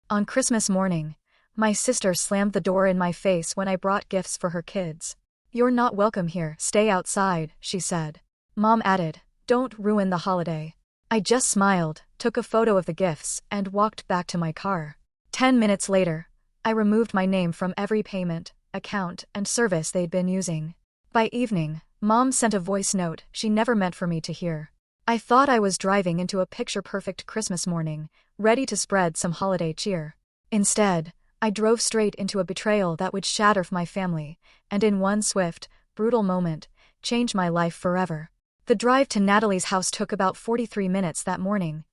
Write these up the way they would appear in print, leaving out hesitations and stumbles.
On Christmas morning, my sister slammed the door in my face when I brought gifts for her kids. "You're not welcome here, stay outside," she said. Mom added, "Don't ruin the holiday." I just smiled, took a photo of the gifts, and walked back to my car. 10 minutes later, I removed my name from every payment, account, and service they'd been using. By evening, Mom sent a voice note she never meant for me to hear. I thought I was driving into a picture-perfect Christmas morning, ready to spread some holiday cheer. Instead, I drove straight into a betrayal that would shatter my family, and in one swift, brutal moment, change my life forever. The drive to Natalie's house took about 43 minutes that morning,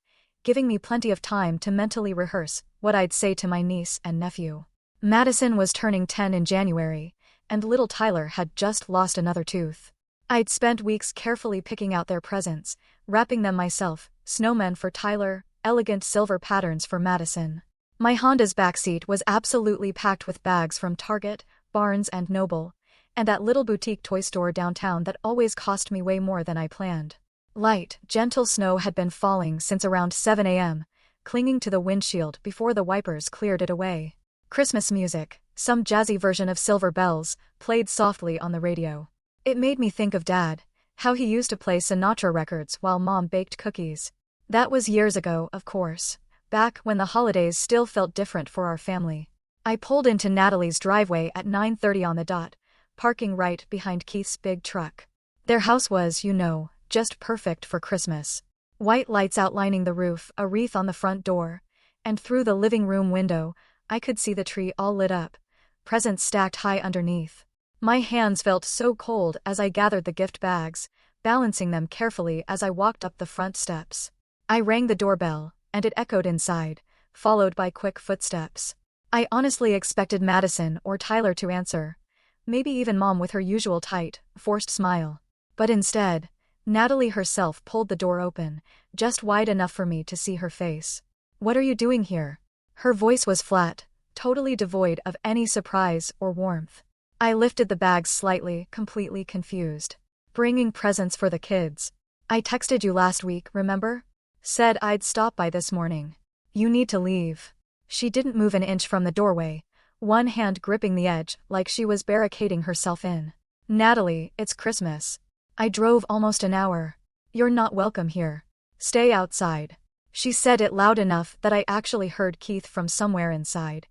giving me plenty of time to mentally rehearse what I'd say to my niece and nephew. Madison was turning 10 in January, and little Tyler had just lost another tooth. I'd spent weeks carefully picking out their presents, wrapping them myself, snowmen for Tyler, elegant silver patterns for Madison. My Honda's backseat was absolutely packed with bags from Target, Barnes & Noble, and that little boutique toy store downtown that always cost me way more than I planned. Light, gentle snow had been falling since around 7 a.m., clinging to the windshield before the wipers cleared it away. Christmas music, some jazzy version of Silver Bells, played softly on the radio. It made me think of Dad, how he used to play Sinatra records while Mom baked cookies. That was years ago, of course, back when the holidays still felt different for our family. I pulled into Natalie's driveway at 9:30 on the dot, parking right behind Keith's big truck. Their house was, just perfect for Christmas. White lights outlining the roof, a wreath on the front door, and through the living room window, I could see the tree all lit up, presents stacked high underneath. My hands felt so cold as I gathered the gift bags, balancing them carefully as I walked up the front steps. I rang the doorbell, and it echoed inside, followed by quick footsteps. I honestly expected Madison or Tyler to answer, maybe even Mom with her usual tight, forced smile. But instead, Natalie herself pulled the door open, just wide enough for me to see her face. "What are you doing here?" Her voice was flat, totally devoid of any surprise or warmth. I lifted the bags slightly, completely confused. "Bringing presents for the kids. I texted you last week, remember? Said I'd stop by this morning. You need to leave." She didn't move an inch from the doorway, one hand gripping the edge like she was barricading herself in. "Natalie, it's Christmas. I drove almost an hour. You're not welcome here. Stay outside." She said it loud enough that I actually heard Keith from somewhere inside,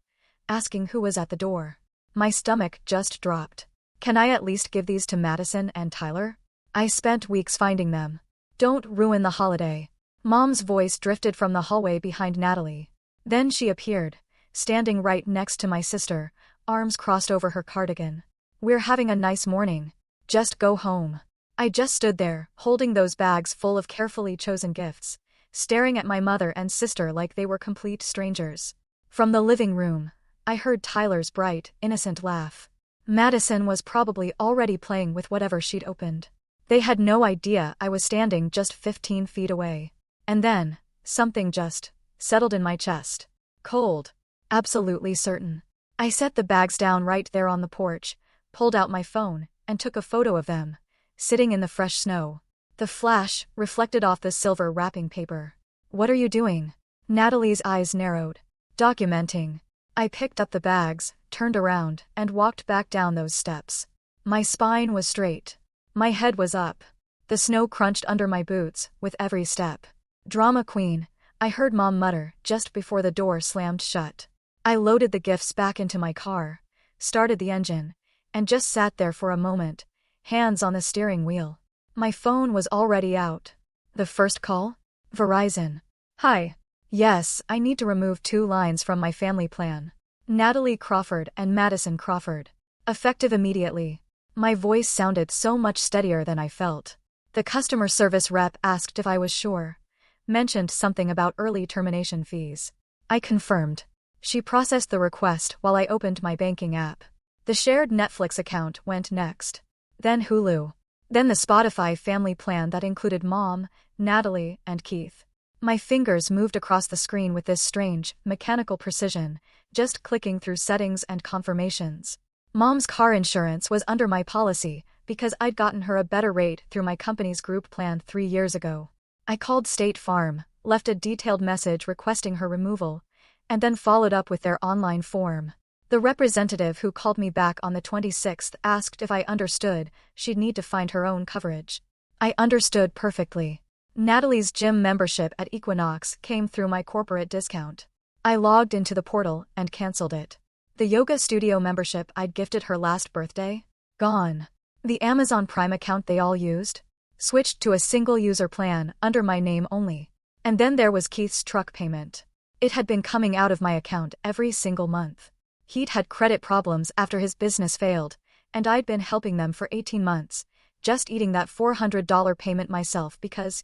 asking who was at the door. My stomach just dropped. "Can I at least give these to Madison and Tyler? I spent weeks finding them. Don't ruin the holiday." Mom's voice drifted from the hallway behind Natalie. Then she appeared, standing right next to my sister, arms crossed over her cardigan. "We're having a nice morning. Just go home." I just stood there, holding those bags full of carefully chosen gifts, staring at my mother and sister like they were complete strangers. From the living room, I heard Tyler's bright, innocent laugh. Madison was probably already playing with whatever she'd opened. They had no idea I was standing just 15 feet away. And then, something just settled in my chest. Cold. Absolutely certain. I set the bags down right there on the porch, pulled out my phone, and took a photo of them, sitting in the fresh snow. The flash reflected off the silver wrapping paper. "What are you doing?" Natalie's eyes narrowed. "Documenting." I picked up the bags, turned around, and walked back down those steps. My spine was straight. My head was up. The snow crunched under my boots with every step. "Drama queen," I heard Mom mutter just before the door slammed shut. I loaded the gifts back into my car, started the engine, and just sat there for a moment, hands on the steering wheel. My phone was already out. The first call? Verizon. "Hi. Yes, I need to remove 2 lines from my family plan. Natalie Crawford and Madison Crawford. Effective immediately." My voice sounded so much steadier than I felt. The customer service rep asked if I was sure. Mentioned something about early termination fees. I confirmed. She processed the request while I opened my banking app. The shared Netflix account went next. Then Hulu. Then the Spotify family plan that included Mom, Natalie, and Keith. My fingers moved across the screen with this strange, mechanical precision, just clicking through settings and confirmations. Mom's car insurance was under my policy because I'd gotten her a better rate through my company's group plan 3 years ago. I called State Farm, left a detailed message requesting her removal, and then followed up with their online form. The representative who called me back on the 26th asked if I understood she'd need to find her own coverage. I understood perfectly. Natalie's gym membership at Equinox came through my corporate discount. I logged into the portal and canceled it. The yoga studio membership I'd gifted her last birthday? Gone. The Amazon Prime account they all used? Switched to a single user plan under my name only. And then there was Keith's truck payment. It had been coming out of my account every single month. He'd had credit problems after his business failed, and I'd been helping them for 18 months, just eating that $400 payment myself because,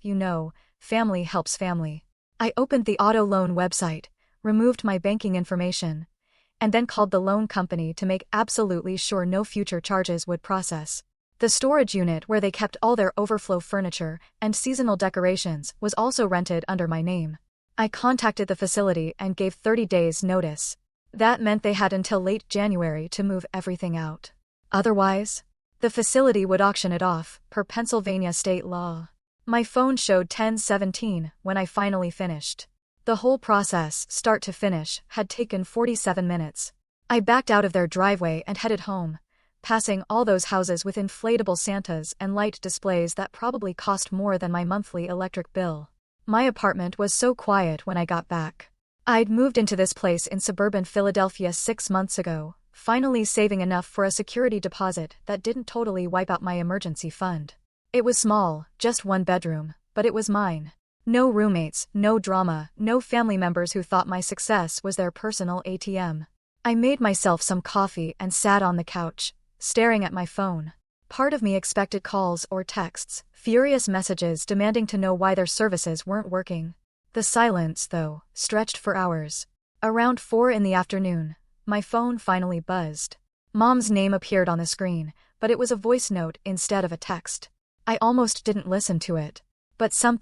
family helps family. I opened the auto loan website, removed my banking information, and then called the loan company to make absolutely sure no future charges would process. The storage unit where they kept all their overflow furniture and seasonal decorations was also rented under my name. I contacted the facility and gave 30 days notice. That meant they had until late January to move everything out. Otherwise, the facility would auction it off, per Pennsylvania state law. My phone showed 10:17 when I finally finished. The whole process, start to finish, had taken 47 minutes. I backed out of their driveway and headed home, passing all those houses with inflatable Santas and light displays that probably cost more than my monthly electric bill. My apartment was so quiet when I got back. I'd moved into this place in suburban Philadelphia 6 months ago, finally saving enough for a security deposit that didn't totally wipe out my emergency fund. It was small, just one bedroom, but it was mine. No roommates, no drama, no family members who thought my success was their personal ATM. I made myself some coffee and sat on the couch, staring at my phone. Part of me expected calls or texts, furious messages demanding to know why their services weren't working. The silence, though, stretched for hours. Around 4 in the afternoon, my phone finally buzzed. Mom's name appeared on the screen, but it was a voice note instead of a text. I almost didn't listen to it. But some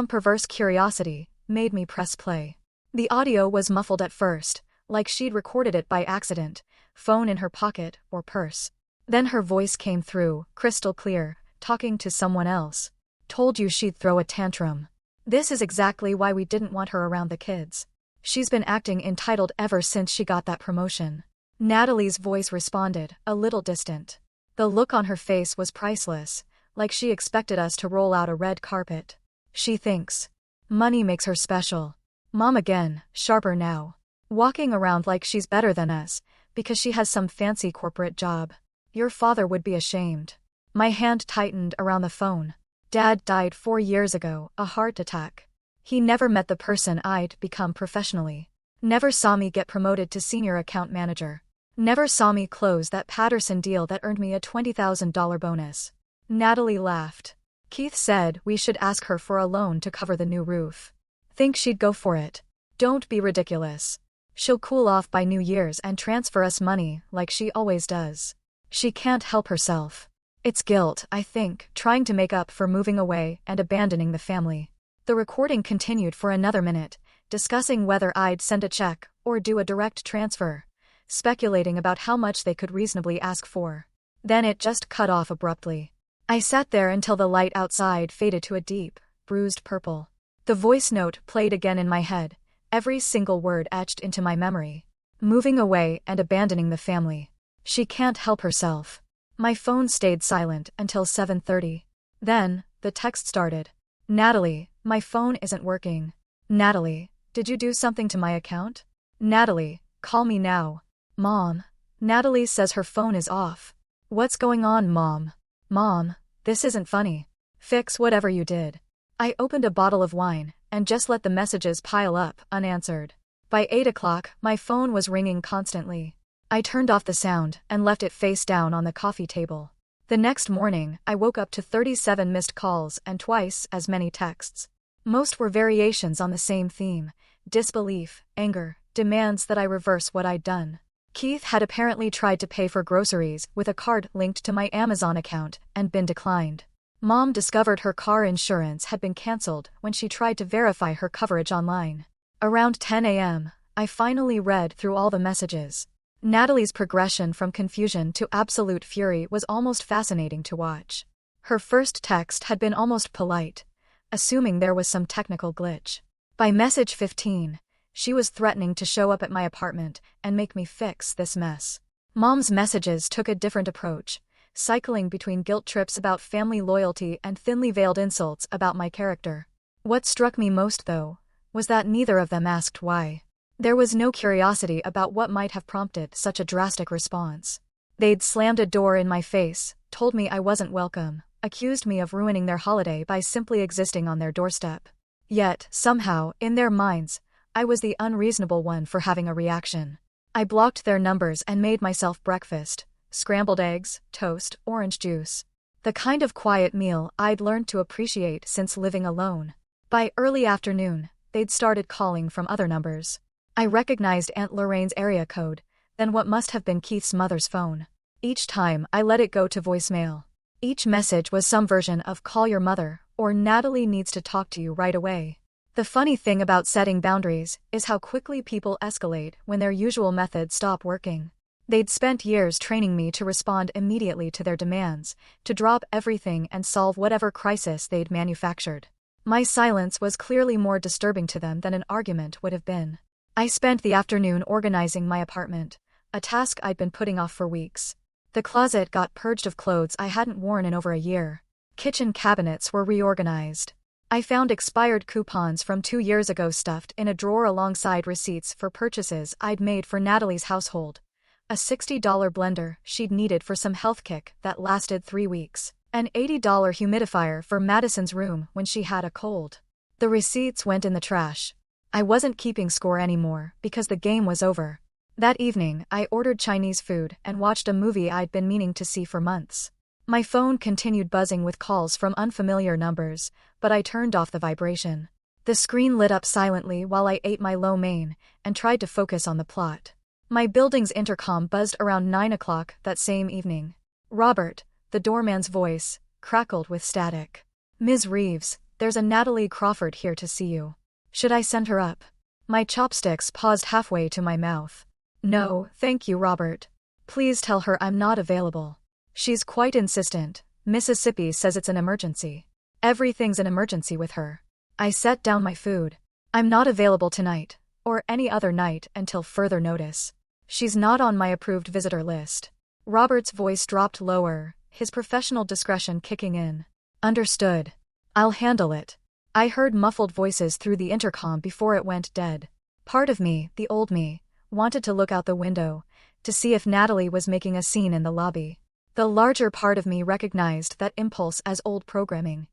perverse curiosity, made me press play. The audio was muffled at first, like she'd recorded it by accident, phone in her pocket or purse. Then her voice came through, crystal clear, talking to someone else. Told you she'd throw a tantrum. This is exactly why we didn't want her around the kids. She's been acting entitled ever since she got that promotion. Natalie's voice responded, a little distant. The look on her face was priceless, like she expected us to roll out a red carpet. She thinks money makes her special. Mom again, sharper now. Walking around like she's better than us, because she has some fancy corporate job. Your father would be ashamed. My hand tightened around the phone. Dad died 4 years ago, a heart attack. He never met the person I'd become professionally. Never saw me get promoted to senior account manager. Never saw me close that Patterson deal that earned me a $20,000 bonus. Natalie laughed. Keith said we should ask her for a loan to cover the new roof. Think she'd go for it? Don't be ridiculous. She'll cool off by New Year's and transfer us money like she always does. She can't help herself. It's guilt, I think, trying to make up for moving away and abandoning the family. The recording continued for another minute, discussing whether I'd send a check or do a direct transfer, speculating about how much they could reasonably ask for. Then it just cut off abruptly. I sat there until the light outside faded to a deep, bruised purple. The voice note played again in my head, every single word etched into my memory. Moving away and abandoning the family. She can't help herself. My phone stayed silent until 7:30. Then, the text started. Natalie, my phone isn't working. Natalie, did you do something to my account? Natalie, call me now. Mom. Natalie says her phone is off. What's going on, Mom? Mom, this isn't funny. Fix whatever you did. I opened a bottle of wine and just let the messages pile up, unanswered. By 8 o'clock, my phone was ringing constantly. I turned off the sound and left it face down on the coffee table. The next morning, I woke up to 37 missed calls and twice as many texts. Most were variations on the same theme: disbelief, anger, demands that I reverse what I'd done. Keith had apparently tried to pay for groceries with a card linked to my Amazon account and been declined. Mom discovered her car insurance had been canceled when she tried to verify her coverage online. Around 10 a.m., I finally read through all the messages. Natalie's progression from confusion to absolute fury was almost fascinating to watch. Her first text had been almost polite, assuming there was some technical glitch. By message 15, She was threatening to show up at my apartment and make me fix this mess. Mom's messages took a different approach, cycling between guilt trips about family loyalty and thinly veiled insults about my character. What struck me most, though, was that neither of them asked why. There was no curiosity about what might have prompted such a drastic response. They'd slammed a door in my face, told me I wasn't welcome, accused me of ruining their holiday by simply existing on their doorstep. Yet, somehow, in their minds, I was the unreasonable one for having a reaction. I blocked their numbers and made myself breakfast: scrambled eggs, toast, orange juice. The kind of quiet meal I'd learned to appreciate since living alone. By early afternoon, they'd started calling from other numbers. I recognized Aunt Lorraine's area code, then what must have been Keith's mother's phone. Each time, I let it go to voicemail. Each message was some version of "call your mother" or "Natalie needs to talk to you right away." The funny thing about setting boundaries is how quickly people escalate when their usual methods stop working. They'd spent years training me to respond immediately to their demands, to drop everything and solve whatever crisis they'd manufactured. My silence was clearly more disturbing to them than an argument would have been. I spent the afternoon organizing my apartment, a task I'd been putting off for weeks. The closet got purged of clothes I hadn't worn in over a year. Kitchen cabinets were reorganized. I found expired coupons from 2 years ago stuffed in a drawer alongside receipts for purchases I'd made for Natalie's household. A $60 blender she'd needed for some health kick that lasted 3 weeks. An $80 humidifier for Madison's room when she had a cold. The receipts went in the trash. I wasn't keeping score anymore because the game was over. That evening, I ordered Chinese food and watched a movie I'd been meaning to see for months. My phone continued buzzing with calls from unfamiliar numbers, but I turned off the vibration. The screen lit up silently while I ate my lo mein and tried to focus on the plot. My building's intercom buzzed around 9 o'clock that same evening. Robert, the doorman's voice, crackled with static. "Ms. Reeves, there's a Natalie Crawford here to see you. Should I send her up?" My chopsticks paused halfway to my mouth. "No, thank you, Robert. Please tell her I'm not available. She's quite insistent. Mississippi says it's an emergency. Everything's an emergency with her." I set down my food. "I'm not available tonight, or any other night until further notice. She's not on my approved visitor list." Robert's voice dropped lower, his professional discretion kicking in. "Understood. I'll handle it." I heard muffled voices through the intercom before it went dead. Part of me, the old me, wanted to look out the window, to see if Natalie was making a scene in the lobby. The larger part of me recognized that impulse as old programming.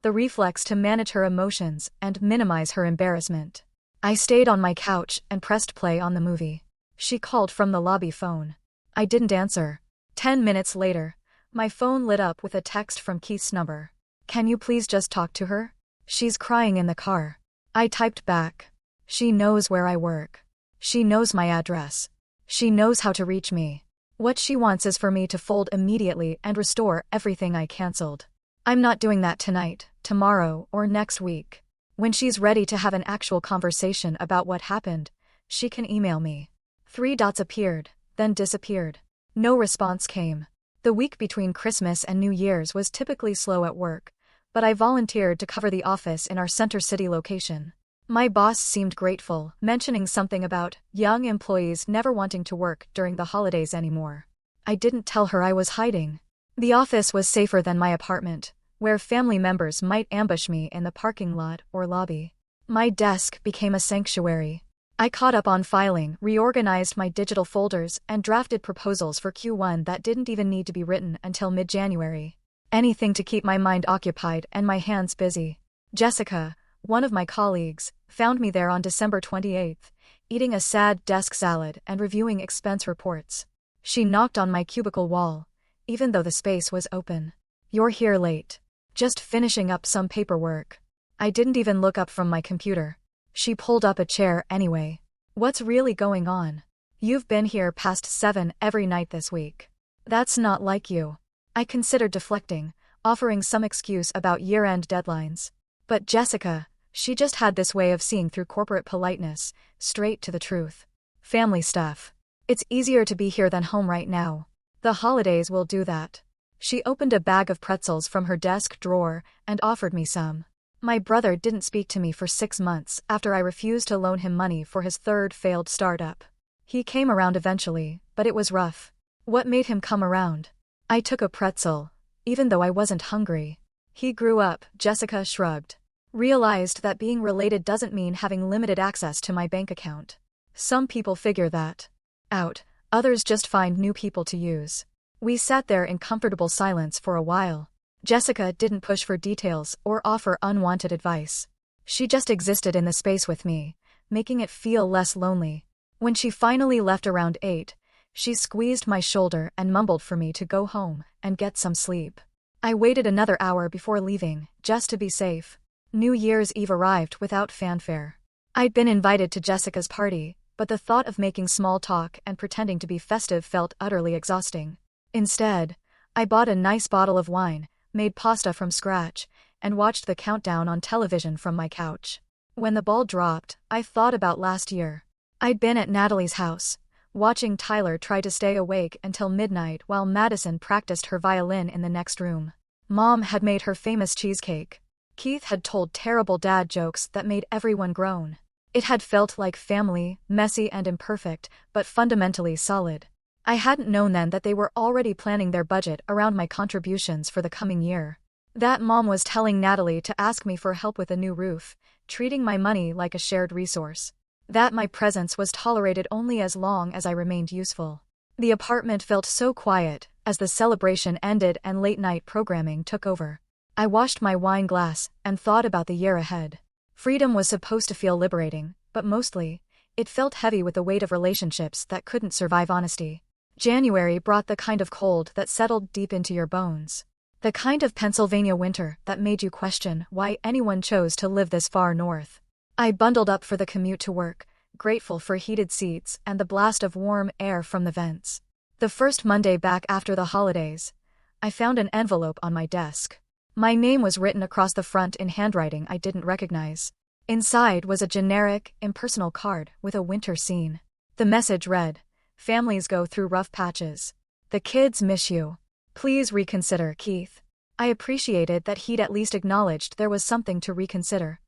The reflex to manage her emotions and minimize her embarrassment. I stayed on my couch and pressed play on the movie. She called from the lobby phone. I didn't answer. 10 minutes later, my phone lit up with a text from Keith's number. "Can you please just talk to her? She's crying in the car." I typed back. "She knows where I work. She knows my address. She knows how to reach me. What she wants is for me to fold immediately and restore everything I canceled. I'm not doing that tonight, tomorrow, or next week. When she's ready to have an actual conversation about what happened, she can email me." 3 dots appeared, then disappeared. No response came. The week between Christmas and New Year's was typically slow at work, but I volunteered to cover the office in our Center City location. My boss seemed grateful, mentioning something about young employees never wanting to work during the holidays anymore. I didn't tell her I was hiding. The office was safer than my apartment, where family members might ambush me in the parking lot or lobby. My desk became a sanctuary. I caught up on filing, reorganized my digital folders, and drafted proposals for Q1 that didn't even need to be written until mid-January. Anything to keep my mind occupied and my hands busy. Jessica, one of my colleagues, found me there on December 28th, eating a sad desk salad and reviewing expense reports. She knocked on my cubicle wall, even though the space was open. "You're here late." "Just finishing up some paperwork." I didn't even look up from my computer. She pulled up a chair anyway. "What's really going on? You've been here past 7 every night this week. That's not like you." I considered deflecting, offering some excuse about year-end deadlines. But Jessica, she just had this way of seeing through corporate politeness, straight to the truth. "Family stuff. It's easier to be here than home right now. The holidays will do that." She opened a bag of pretzels from her desk drawer and offered me some. My brother didn't speak to me for 6 months after I refused to loan him money for his third failed startup. He came around eventually, but it was rough. What made him come around? I took a pretzel, even though I wasn't hungry. He grew up, Jessica shrugged. Realized that being related doesn't mean having limited access to my bank account. Some people figure that out, others just find new people to use. We sat there in comfortable silence for a while. Jessica didn't push for details or offer unwanted advice. She just existed in the space with me, making it feel less lonely. When she finally left around 8, she squeezed my shoulder and mumbled for me to go home and get some sleep. I waited another hour before leaving, just to be safe. New Year's Eve arrived without fanfare. I'd been invited to Jessica's party, but the thought of making small talk and pretending to be festive felt utterly exhausting. Instead, I bought a nice bottle of wine, made pasta from scratch, and watched the countdown on television from my couch. When the ball dropped, I thought about last year. I'd been at Natalie's house, watching Tyler try to stay awake until midnight while Madison practiced her violin in the next room. Mom had made her famous cheesecake. Keith had told terrible dad jokes that made everyone groan. It had felt like family, messy and imperfect, but fundamentally solid. I hadn't known then that they were already planning their budget around my contributions for the coming year. That Mom was telling Natalie to ask me for help with a new roof, treating my money like a shared resource. That my presence was tolerated only as long as I remained useful. The apartment felt so quiet as the celebration ended and late-night programming took over. I washed my wine glass and thought about the year ahead. Freedom was supposed to feel liberating, but mostly, it felt heavy with the weight of relationships that couldn't survive honesty. January brought the kind of cold that settled deep into your bones. The kind of Pennsylvania winter that made you question why anyone chose to live this far north. I bundled up for the commute to work, grateful for heated seats and the blast of warm air from the vents. The first Monday back after the holidays, I found an envelope on my desk. My name was written across the front in handwriting I didn't recognize. Inside was a generic, impersonal card with a winter scene. The message read, "Families go through rough patches. The kids miss you. Please reconsider, Keith." I appreciated that he'd at least acknowledged there was something to reconsider.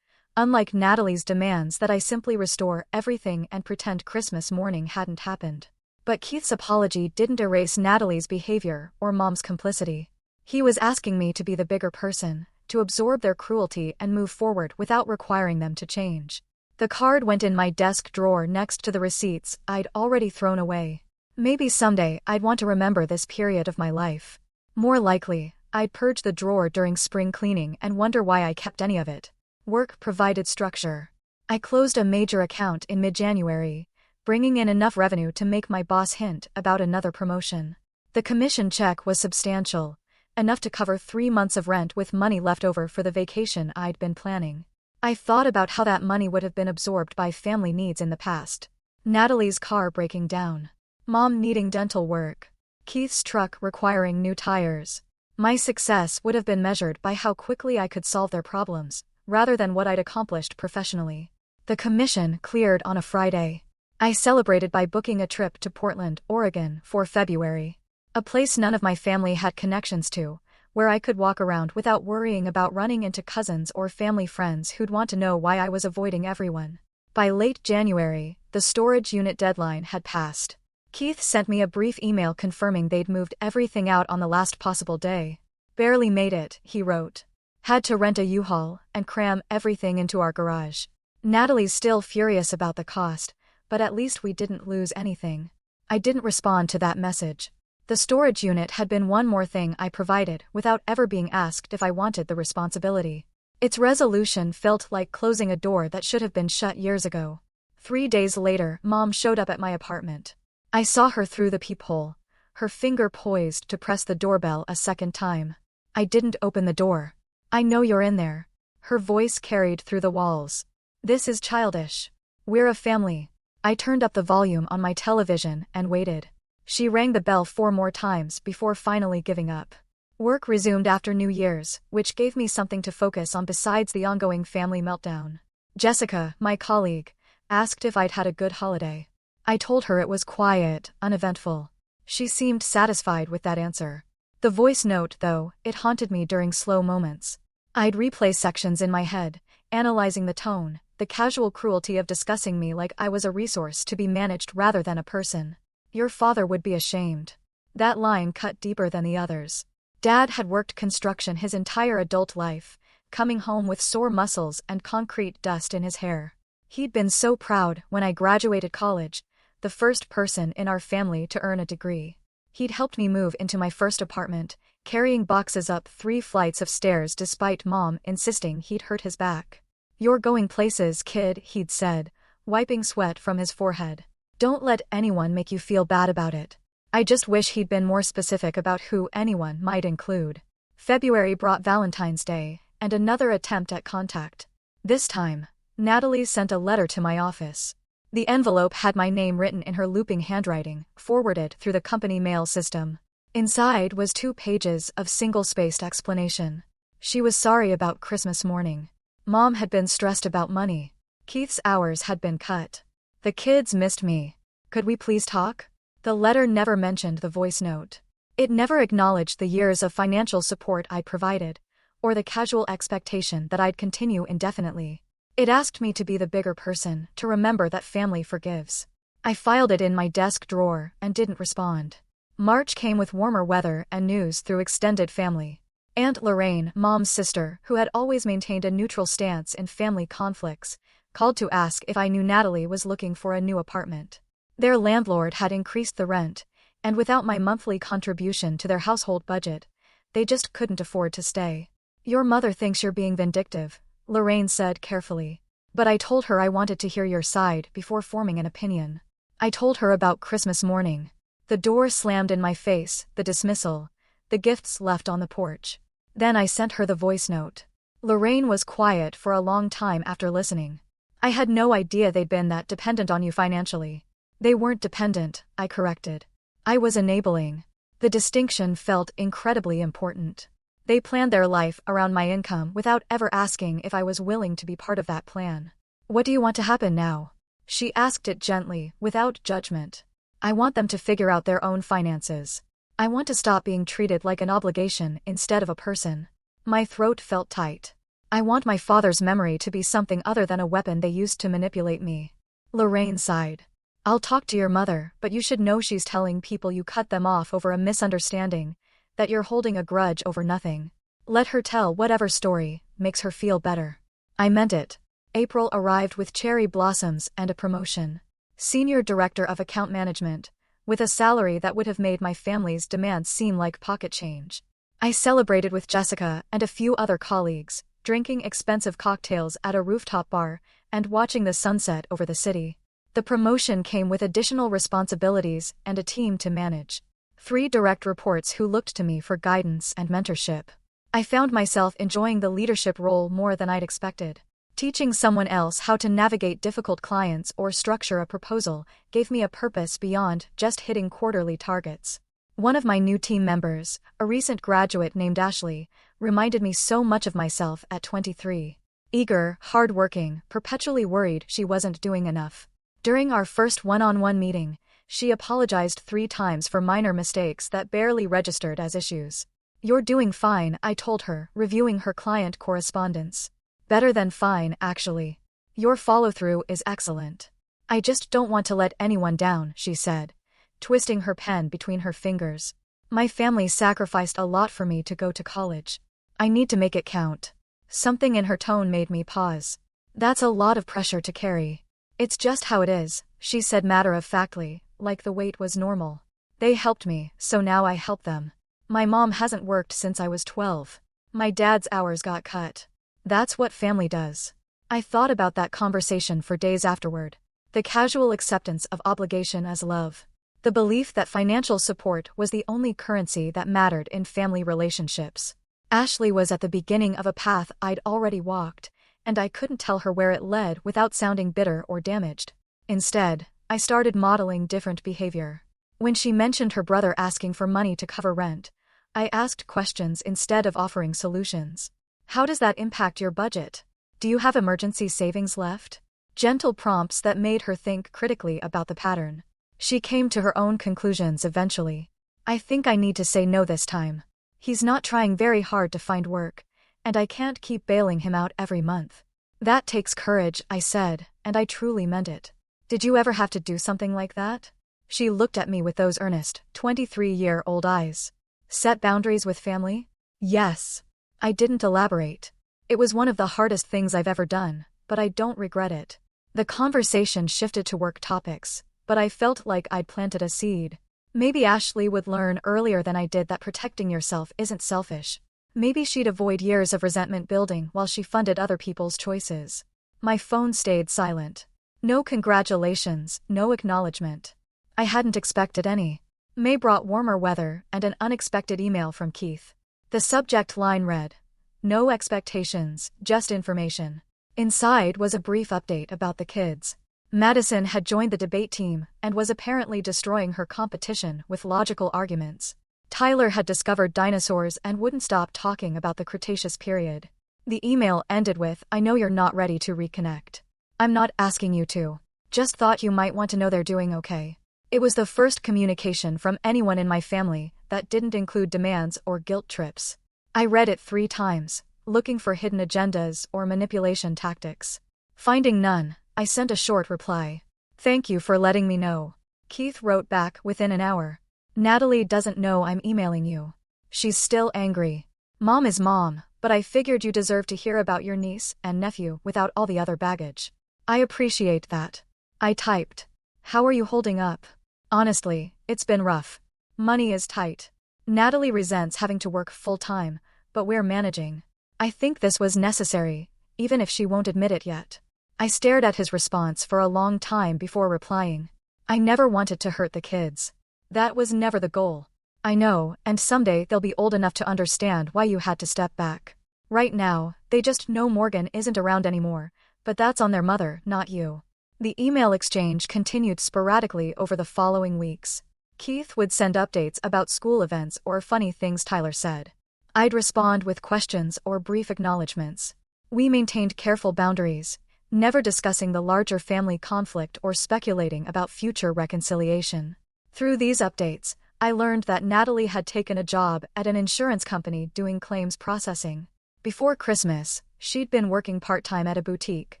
Unlike Natalie's demands that I simply restore everything and pretend Christmas morning hadn't happened. But Keith's apology didn't erase Natalie's behavior or Mom's complicity. He was asking me to be the bigger person, to absorb their cruelty and move forward without requiring them to change. The card went in my desk drawer next to the receipts I'd already thrown away. Maybe someday I'd want to remember this period of my life. More likely, I'd purge the drawer during spring cleaning and wonder why I kept any of it. Work provided structure. I closed a major account in mid-January, bringing in enough revenue to make my boss hint about another promotion. The commission check was substantial, enough to cover 3 months of rent with money left over for the vacation I'd been planning. I thought about how that money would have been absorbed by family needs in the past. Natalie's car breaking down. Mom needing dental work. Keith's truck requiring new tires. My success would have been measured by how quickly I could solve their problems, rather than what I'd accomplished professionally. The commission cleared on a Friday. I celebrated by booking a trip to Portland, Oregon for February. A place none of my family had connections to, where I could walk around without worrying about running into cousins or family friends who'd want to know why I was avoiding everyone. By late January, the storage unit deadline had passed. Keith sent me a brief email confirming they'd moved everything out on the last possible day. "Barely made it," he wrote. "Had to rent a U-Haul and cram everything into our garage." Natalie's still furious about the cost, but at least we didn't lose anything. I didn't respond to that message. The storage unit had been one more thing I provided without ever being asked if I wanted the responsibility. Its resolution felt like closing a door that should have been shut years ago. 3 days later, Mom showed up at my apartment. I saw her through the peephole, her finger poised to press the doorbell a second time. I didn't open the door. "I know you're in there." Her voice carried through the walls. "This is childish. We're a family." I turned up the volume on my television and waited. She rang the bell 4 more times before finally giving up. Work resumed after New Year's, which gave me something to focus on besides the ongoing family meltdown. Jessica, my colleague, asked if I'd had a good holiday. I told her it was quiet, uneventful. She seemed satisfied with that answer. The voice note, though, it haunted me during slow moments. I'd replay sections in my head, analyzing the tone, the casual cruelty of discussing me like I was a resource to be managed rather than a person. Your father would be ashamed. That line cut deeper than the others. Dad had worked construction his entire adult life, coming home with sore muscles and concrete dust in his hair. He'd been so proud when I graduated college, the first person in our family to earn a degree. He'd helped me move into my first apartment, carrying boxes up 3 flights of stairs despite Mom insisting he'd hurt his back. "You're going places, kid," he'd said, wiping sweat from his forehead. "Don't let anyone make you feel bad about it." I just wish he'd been more specific about who anyone might include. February brought Valentine's Day, and another attempt at contact. This time, Natalie sent a letter to my office. The envelope had my name written in her looping handwriting, forwarded through the company mail system. Inside was 2 pages of single-spaced explanation. She was sorry about Christmas morning. Mom had been stressed about money. Keith's hours had been cut. The kids missed me. Could we please talk? The letter never mentioned the voice note. It never acknowledged the years of financial support I'd provided, or the casual expectation that I'd continue indefinitely. It asked me to be the bigger person, to remember that family forgives. I filed it in my desk drawer and didn't respond. March came with warmer weather and news through extended family. Aunt Lorraine, Mom's sister, who had always maintained a neutral stance in family conflicts, called to ask if I knew Natalie was looking for a new apartment. Their landlord had increased the rent, and without my monthly contribution to their household budget, they just couldn't afford to stay. "Your mother thinks you're being vindictive," Lorraine said carefully. "But I told her I wanted to hear your side before forming an opinion. I told her about Christmas morning. The door slammed in my face, the dismissal, the gifts left on the porch. Then I sent her the voice note." Lorraine was quiet for a long time after listening. "I had no idea they'd been that dependent on you financially." "They weren't dependent," I corrected. "I was enabling." The distinction felt incredibly important. They planned their life around my income without ever asking if I was willing to be part of that plan. "What do you want to happen now?" She asked it gently, without judgment. "I want them to figure out their own finances. I want to stop being treated like an obligation instead of a person." My throat felt tight. "I want my father's memory to be something other than a weapon they used to manipulate me." Lorraine sighed. "I'll talk to your mother, but you should know she's telling people you cut them off over a misunderstanding, that you're holding a grudge over nothing. Let her tell whatever story makes her feel better." I meant it. April arrived with cherry blossoms and a promotion. Senior Director of Account Management, with a salary that would have made my family's demands seem like pocket change. I celebrated with Jessica and a few other colleagues, drinking expensive cocktails at a rooftop bar and watching the sunset over the city. The promotion came with additional responsibilities and a team to manage. 3 direct reports who looked to me for guidance and mentorship. I found myself enjoying the leadership role more than I'd expected. Teaching someone else how to navigate difficult clients or structure a proposal gave me a purpose beyond just hitting quarterly targets. One of my new team members, a recent graduate named Ashley, reminded me so much of myself at 23. Eager, hardworking, perpetually worried she wasn't doing enough. During our first one-on-one meeting, she apologized 3 times for minor mistakes that barely registered as issues. "You're doing fine," I told her, reviewing her client correspondence. "Better than fine, actually. Your follow-through is excellent." "I just don't want to let anyone down," she said, twisting her pen between her fingers. "My family sacrificed a lot for me to go to college. I need to make it count." Something in her tone made me pause. "That's a lot of pressure to carry." "It's just how it is," she said matter-of-factly, like the weight was normal. "They helped me, so now I help them. My mom hasn't worked since I was 12. My dad's hours got cut. That's what family does." I thought about that conversation for days afterward. The casual acceptance of obligation as love. The belief that financial support was the only currency that mattered in family relationships. Ashley was at the beginning of a path I'd already walked, and I couldn't tell her where it led without sounding bitter or damaged. Instead, I started modeling different behavior. When she mentioned her brother asking for money to cover rent, I asked questions instead of offering solutions. "How does that impact your budget? Do you have emergency savings left?" Gentle prompts that made her think critically about the pattern. She came to her own conclusions eventually. "I think I need to say no this time. He's not trying very hard to find work, And I can't keep bailing him out every month. That takes courage, I said, and I truly meant it. Did you ever have to do something like that? She looked at me with those earnest, 23-year-old eyes. Set boundaries with family? Yes. I didn't elaborate. It was one of the hardest things I've ever done, but I don't regret it. The conversation shifted to work topics, but I felt like I'd planted a seed. Maybe Ashley would learn earlier than I did that protecting yourself isn't selfish. Maybe she'd avoid years of resentment building while she funded other people's choices. My phone stayed silent. No congratulations, no acknowledgement. I hadn't expected any. May brought warmer weather and an unexpected email from Keith. The subject line read, "No expectations, just information." Inside was a brief update about the kids. Madison had joined the debate team and was apparently destroying her competition with logical arguments. Tyler had discovered dinosaurs and wouldn't stop talking about the Cretaceous period. The email ended with, "I know you're not ready to reconnect. I'm not asking you to. Just thought you might want to know they're doing okay." It was the first communication from anyone in my family that didn't include demands or guilt trips. I read it 3 times, looking for hidden agendas or manipulation tactics. Finding none, I sent a short reply. "Thank you for letting me know." Keith wrote back within an hour. "Natalie doesn't know I'm emailing you. She's still angry. Mom is mom, but I figured you deserve to hear about your niece and nephew without all the other baggage. I appreciate that." I typed, "How are you holding up? Honestly, it's been rough. Money is tight. Natalie resents having to work full-time, but we're managing. I think this was necessary, even if she won't admit it yet." I stared at his response for a long time before replying. I never wanted to hurt the kids. That was never the goal. I know, and someday they'll be old enough to understand why you had to step back. Right now, they just know Morgan isn't around anymore, but that's on their mother, not you. The email exchange continued sporadically over the following weeks. Keith would send updates about school events or funny things Tyler said. I'd respond with questions or brief acknowledgments. We maintained careful boundaries, never discussing the larger family conflict or speculating about future reconciliation. Through these updates, I learned that Natalie had taken a job at an insurance company doing claims processing. Before Christmas, she'd been working part-time at a boutique,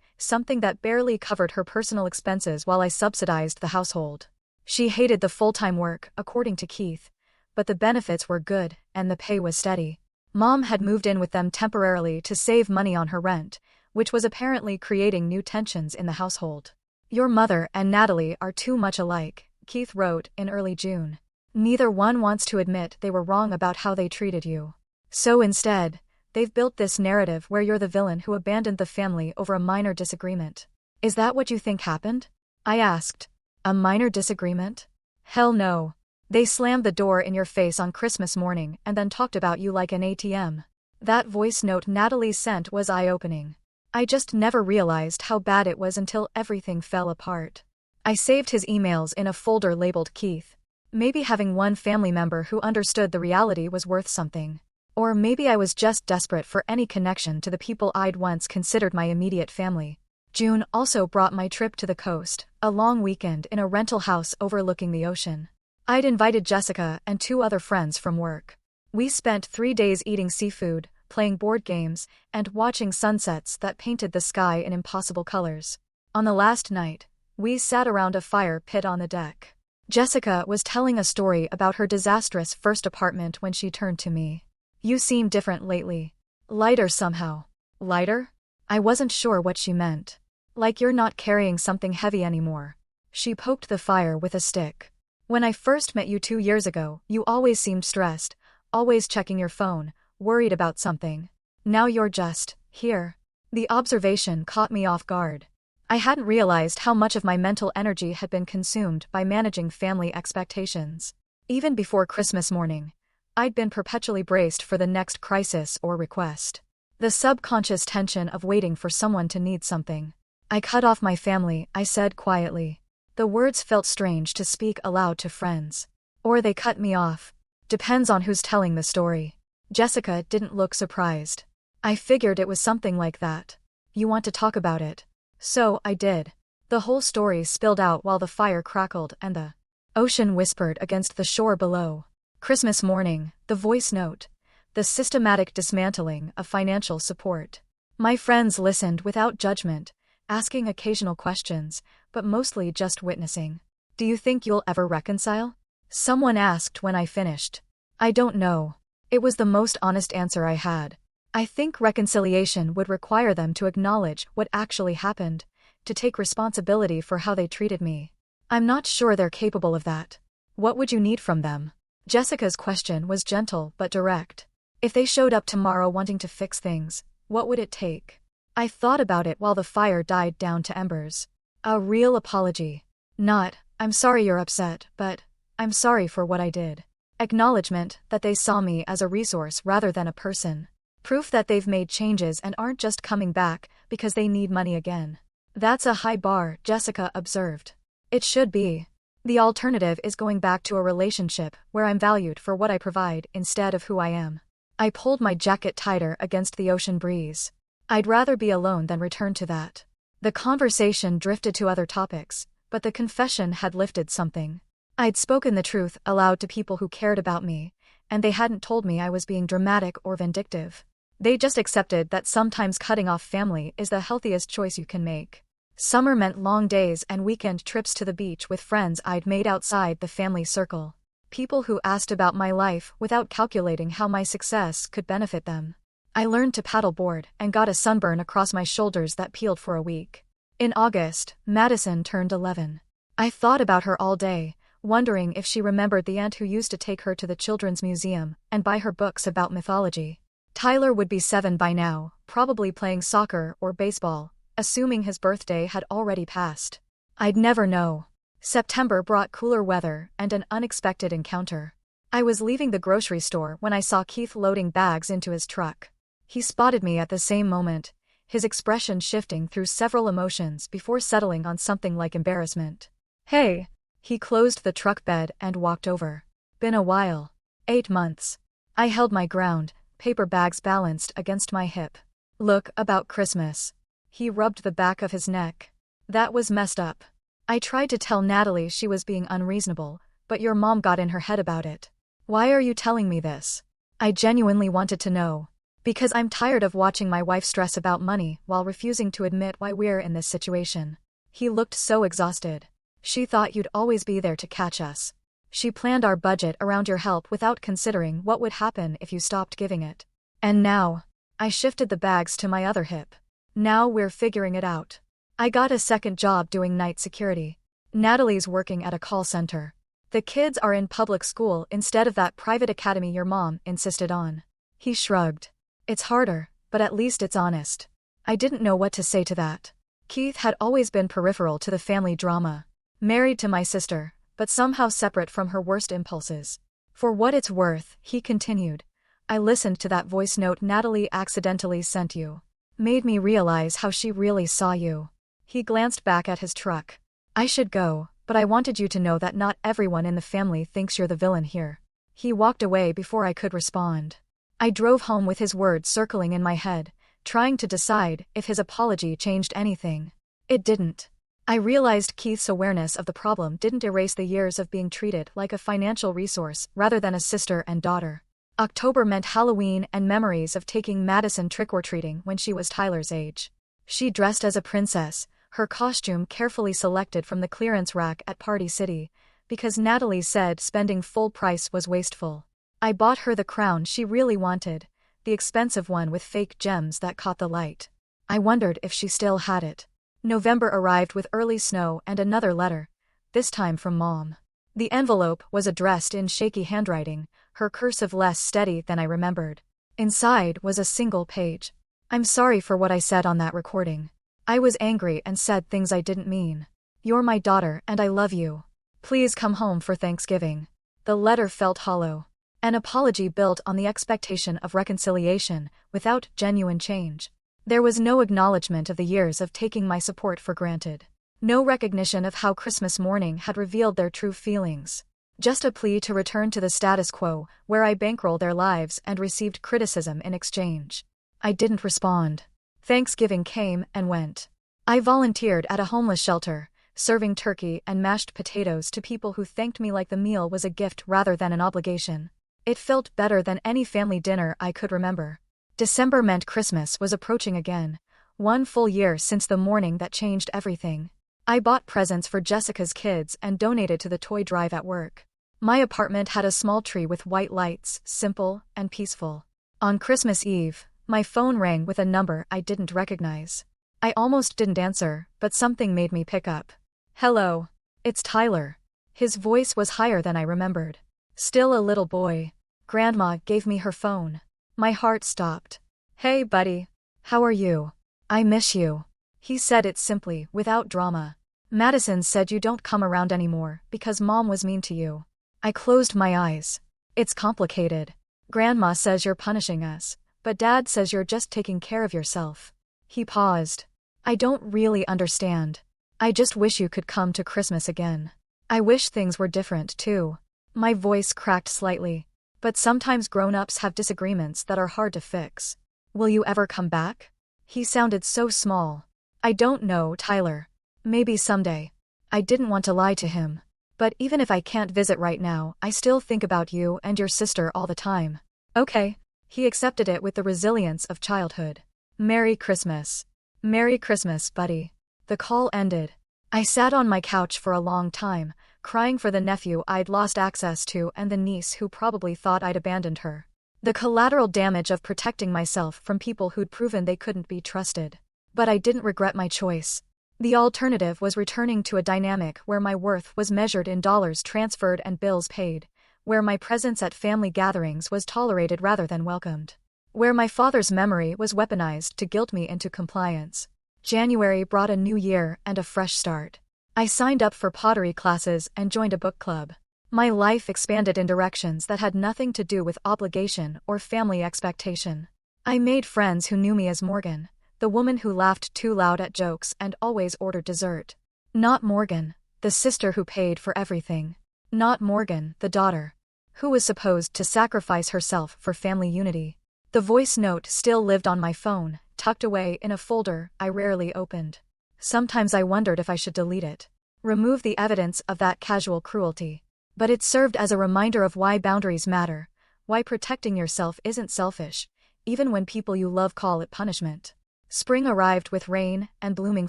something that barely covered her personal expenses while I subsidized the household. She hated the full-time work, according to Keith, but the benefits were good and the pay was steady. Mom had moved in with them temporarily to save money on her rent, which was apparently creating new tensions in the household. "Your mother and Natalie are too much alike," Keith wrote in early June. "Neither one wants to admit they were wrong about how they treated you. So instead, they've built this narrative where you're the villain who abandoned the family over a minor disagreement. Is that what you think happened?" I asked. "A minor disagreement? Hell no. They slammed the door in your face on Christmas morning and then talked about you like an ATM." That voice note Natalie sent was eye-opening. I just never realized how bad it was until everything fell apart. I saved his emails in a folder labeled Keith. Maybe having one family member who understood the reality was worth something. Or maybe I was just desperate for any connection to the people I'd once considered my immediate family. June also brought my trip to the coast, a long weekend in a rental house overlooking the ocean. I'd invited Jessica and 2 other friends from work. We spent 3 days eating seafood, playing board games, and watching sunsets that painted the sky in impossible colors. On the last night, we sat around a fire pit on the deck. Jessica was telling a story about her disastrous first apartment when she turned to me. "You seem different lately. Lighter somehow." Lighter? I wasn't sure what she meant. "Like you're not carrying something heavy anymore." She poked the fire with a stick. "When I first met you 2 years ago, you always seemed stressed, always checking your phone, worried about something. Now you're just here." The observation caught me off guard. I hadn't realized how much of my mental energy had been consumed by managing family expectations. Even before Christmas morning, I'd been perpetually braced for the next crisis or request. The subconscious tension of waiting for someone to need something. "I cut off my family," I said quietly. The words felt strange to speak aloud to friends. Or they cut me off. Depends on who's telling the story. Jessica didn't look surprised. "I figured it was something like that. You want to talk about it?" So I did. The whole story spilled out while the fire crackled and the ocean whispered against the shore below. Christmas morning, the voice note. the systematic dismantling of financial support. My friends listened without judgment, asking occasional questions, but mostly just witnessing. Do you think you'll ever reconcile? Someone asked when I finished. I don't know. It was the most honest answer I had. I think reconciliation would require them to acknowledge what actually happened, to take responsibility for how they treated me. I'm not sure they're capable of that. What would you need from them? Jessica's question was gentle but direct. If they showed up tomorrow wanting to fix things, what would it take? I thought about it while the fire died down to embers. A real apology. Not, I'm sorry you're upset, but, I'm sorry for what I did. Acknowledgement that they saw me as a resource rather than a person. Proof that they've made changes and aren't just coming back because they need money again. That's a high bar, Jessica observed. It should be. The alternative is going back to a relationship where I'm valued for what I provide instead of who I am. I pulled my jacket tighter against the ocean breeze. I'd rather be alone than return to that. The conversation drifted to other topics, but the confession had lifted something. I'd spoken the truth aloud to people who cared about me, and they hadn't told me I was being dramatic or vindictive. They just accepted that sometimes cutting off family is the healthiest choice you can make. Summer meant long days and weekend trips to the beach with friends I'd made outside the family circle. People who asked about my life without calculating how my success could benefit them. I learned to paddleboard and got a sunburn across my shoulders that peeled for a week. In August, Madison turned 11. I thought about her all day, wondering if she remembered the aunt who used to take her to the Children's Museum and buy her books about mythology. Tyler would be 7 by now, probably playing soccer or baseball, assuming his birthday had already passed. I'd never know. September brought cooler weather and an unexpected encounter. I was leaving the grocery store when I saw Keith loading bags into his truck. He spotted me at the same moment, his expression shifting through several emotions before settling on something like embarrassment. Hey! He closed the truck bed and walked over. Been a while. 8 months. I held my ground, paper bags balanced against my hip. Look, about Christmas. He rubbed the back of his neck. That was messed up. I tried to tell Natalie she was being unreasonable, but your mom got in her head about it. Why are you telling me this? I genuinely wanted to know. Because I'm tired of watching my wife stress about money while refusing to admit why we're in this situation. He looked so exhausted. She thought you'd always be there to catch us. She planned our budget around your help without considering what would happen if you stopped giving it. And now, I shifted the bags to my other hip. Now we're figuring it out. I got a second job doing night security. Natalie's working at a call center. The kids are in public school instead of that private academy your mom insisted on. He shrugged. It's harder, but at least it's honest. I didn't know what to say to that. Keith had always been peripheral to the family drama. Married to my sister, but somehow separate from her worst impulses. For what it's worth, he continued. I listened to that voice note Natalie accidentally sent you. Made me realize how she really saw you. He glanced back at his truck. I should go, but I wanted you to know that not everyone in the family thinks you're the villain here. He walked away before I could respond. I drove home with his words circling in my head, trying to decide if his apology changed anything. It didn't. I realized Keith's awareness of the problem didn't erase the years of being treated like a financial resource rather than a sister and daughter. October meant Halloween and memories of taking Madison trick-or-treating when she was Tyler's age. She dressed as a princess, her costume carefully selected from the clearance rack at Party City, because Natalie said spending full price was wasteful. I bought her the crown she really wanted, the expensive one with fake gems that caught the light. I wondered if she still had it. November arrived with early snow and another letter, this time from Mom. The envelope was addressed in shaky handwriting, her cursive less steady than I remembered. Inside was a single page. I'm sorry for what I said on that recording. I was angry and said things I didn't mean. You're my daughter and I love you. Please come home for Thanksgiving. The letter felt hollow. An apology built on the expectation of reconciliation, without genuine change. There was no acknowledgement of the years of taking my support for granted. No recognition of how Christmas morning had revealed their true feelings. Just a plea to return to the status quo, where I bankrolled their lives and received criticism in exchange. I didn't respond. Thanksgiving came and went. I volunteered at a homeless shelter, serving turkey and mashed potatoes to people who thanked me like the meal was a gift rather than an obligation. It felt better than any family dinner I could remember. December meant Christmas was approaching again, 1 full year since the morning that changed everything. I bought presents for Jessica's kids and donated to the toy drive at work. My apartment had a small tree with white lights, simple and peaceful. On Christmas Eve, my phone rang with a number I didn't recognize. I almost didn't answer, but something made me pick up. "Hello. It's Tyler." His voice was higher than I remembered. Still a little boy. Grandma gave me her phone. My heart stopped. "Hey, buddy. How are you? I miss you." He said it simply, without drama. "Madison said you don't come around anymore because Mom was mean to you." I closed my eyes. "It's complicated. Grandma says you're punishing us, but Dad says you're just taking care of yourself." He paused. "I don't really understand. I just wish you could come to Christmas again. I wish things were different, too." My voice cracked slightly. "But sometimes grown-ups have disagreements that are hard to fix. Will you ever come back?" He sounded so small. "I don't know, Tyler. Maybe someday." I didn't want to lie to him. "But even if I can't visit right now, I still think about you and your sister all the time." "Okay." He accepted it with the resilience of childhood. "Merry Christmas." "Merry Christmas, buddy." The call ended. I sat on my couch for a long time, crying for the nephew I'd lost access to and the niece who probably thought I'd abandoned her. The collateral damage of protecting myself from people who'd proven they couldn't be trusted. But I didn't regret my choice. The alternative was returning to a dynamic where my worth was measured in dollars transferred and bills paid, where my presence at family gatherings was tolerated rather than welcomed, where my father's memory was weaponized to guilt me into compliance. January brought a new year and a fresh start. I signed up for pottery classes and joined a book club. My life expanded in directions that had nothing to do with obligation or family expectation. I made friends who knew me as Morgan, the woman who laughed too loud at jokes and always ordered dessert. Not Morgan, the sister who paid for everything. Not Morgan, the daughter, who was supposed to sacrifice herself for family unity. The voice note still lived on my phone, tucked away in a folder I rarely opened. Sometimes I wondered if I should delete it, remove the evidence of that casual cruelty. But it served as a reminder of why boundaries matter, why protecting yourself isn't selfish, even when people you love call it punishment. Spring arrived with rain and blooming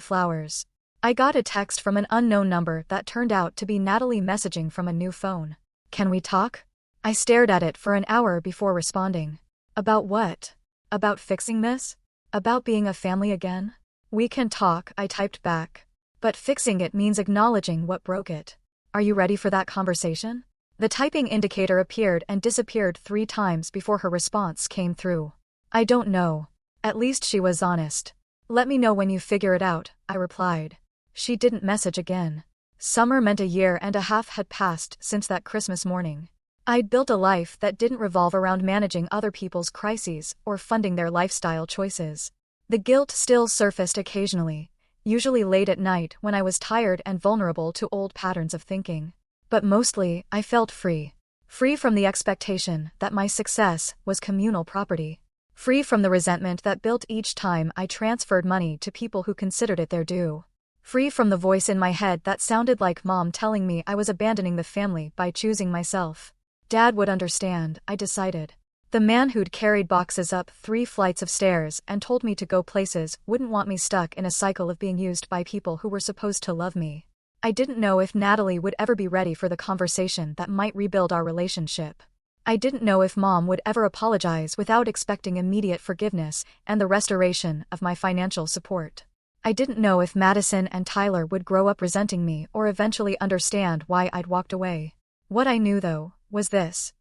flowers. I got a text from an unknown number that turned out to be Natalie messaging from a new phone. "Can we talk?" I stared at it for an hour before responding. "About what? About fixing this? About being a family again?" "We can talk," I typed back. "But fixing it means acknowledging what broke it. Are you ready for that conversation?" The typing indicator appeared and disappeared 3 times before her response came through. "I don't know." At least she was honest. "Let me know when you figure it out," I replied. She didn't message again. Summer meant 1.5 years had passed since that Christmas morning. I'd built a life that didn't revolve around managing other people's crises or funding their lifestyle choices. The guilt still surfaced occasionally, usually late at night when I was tired and vulnerable to old patterns of thinking. But mostly, I felt free. Free from the expectation that my success was communal property. Free from the resentment that built each time I transferred money to people who considered it their due. Free from the voice in my head that sounded like Mom telling me I was abandoning the family by choosing myself. Dad would understand, I decided. The man who'd carried boxes up 3 flights of stairs and told me to go places wouldn't want me stuck in a cycle of being used by people who were supposed to love me. I didn't know if Natalie would ever be ready for the conversation that might rebuild our relationship. I didn't know if Mom would ever apologize without expecting immediate forgiveness and the restoration of my financial support. I didn't know if Madison and Tyler would grow up resenting me or eventually understand why I'd walked away. What I knew, though, was this.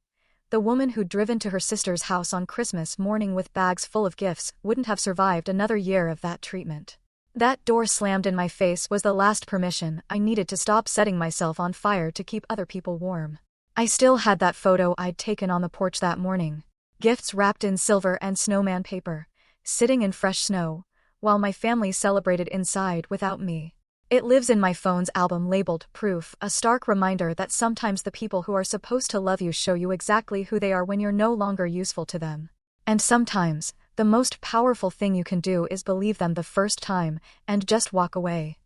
The woman who'd driven to her sister's house on Christmas morning with bags full of gifts wouldn't have survived another year of that treatment. That door slammed in my face was the last permission I needed to stop setting myself on fire to keep other people warm. I still had that photo I'd taken on the porch that morning. Gifts wrapped in silver and snowman paper, sitting in fresh snow, while my family celebrated inside without me. It lives in my phone's album labeled Proof, a stark reminder that sometimes the people who are supposed to love you show you exactly who they are when you're no longer useful to them. And sometimes, the most powerful thing you can do is believe them the first time, and just walk away.